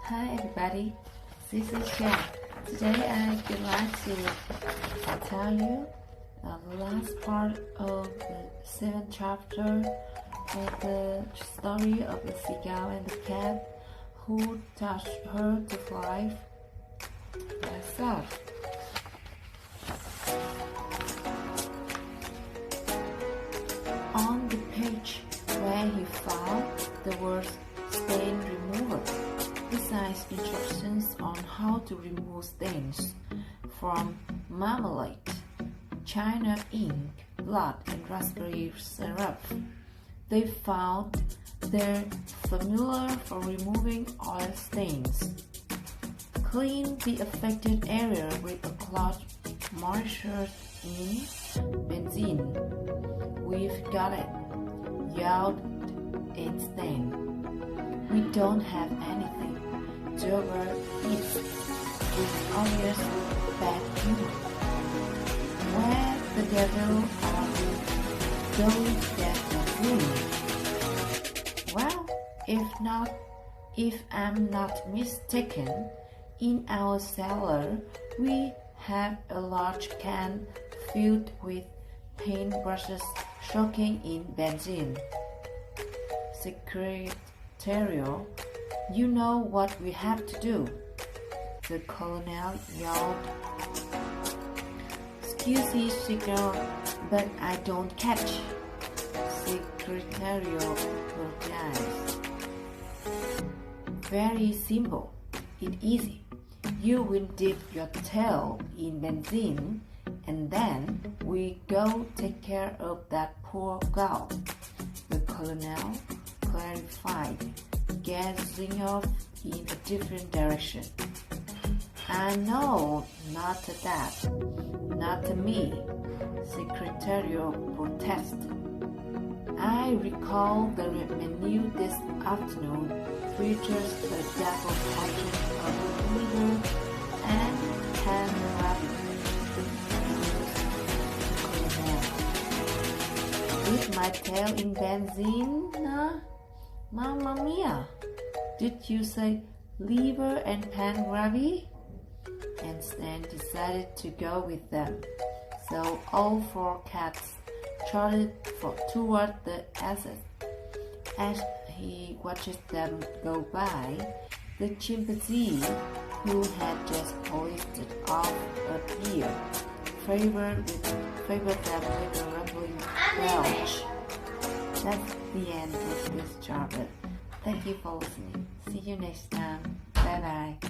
Hi everybody, this is Jack. Today I would like to tell you the last part of the 7th chapter of the story of the seagull and the cat who taught her to fly herself. On the page where he found the words stain remover, besides instructions on how to remove stains from marmalade, china ink, blood, and raspberry syrup, they found their formula for removing oil stains. Clean the affected area with a cloth moisturized in benzene. We've got it, yelled Einstein. We don't have anything. Dover is with obvious bad humor. Where the devil are those that are Well, if I'm not mistaken, in our cellar we have a large can filled with paintbrushes soaking in benzene. Secretarial, you know what we have to do, the colonel yelled. Excuse me, seagull, but I don't catch. Secretarial apologized. Very simple. It's easy. You will dip your tail in benzene, and then we go take care of that poor girl, the colonel clarified, gazing off in a different direction. I know, not that, not me, Secretarial protested. I recall the menu this afternoon features a double portion of liver and ham rabbit. With my tail in benzene? Mamma mia! Did you say liver and pan gravy? And Stan decided to go with them. So all 4 cats trotted toward the exit. As he watched them go by, the chimpanzee, who had just polished off a ear, favored them with a rumbling belch. That's the end of this chapter. Thank you for listening. See you next time. Bye bye.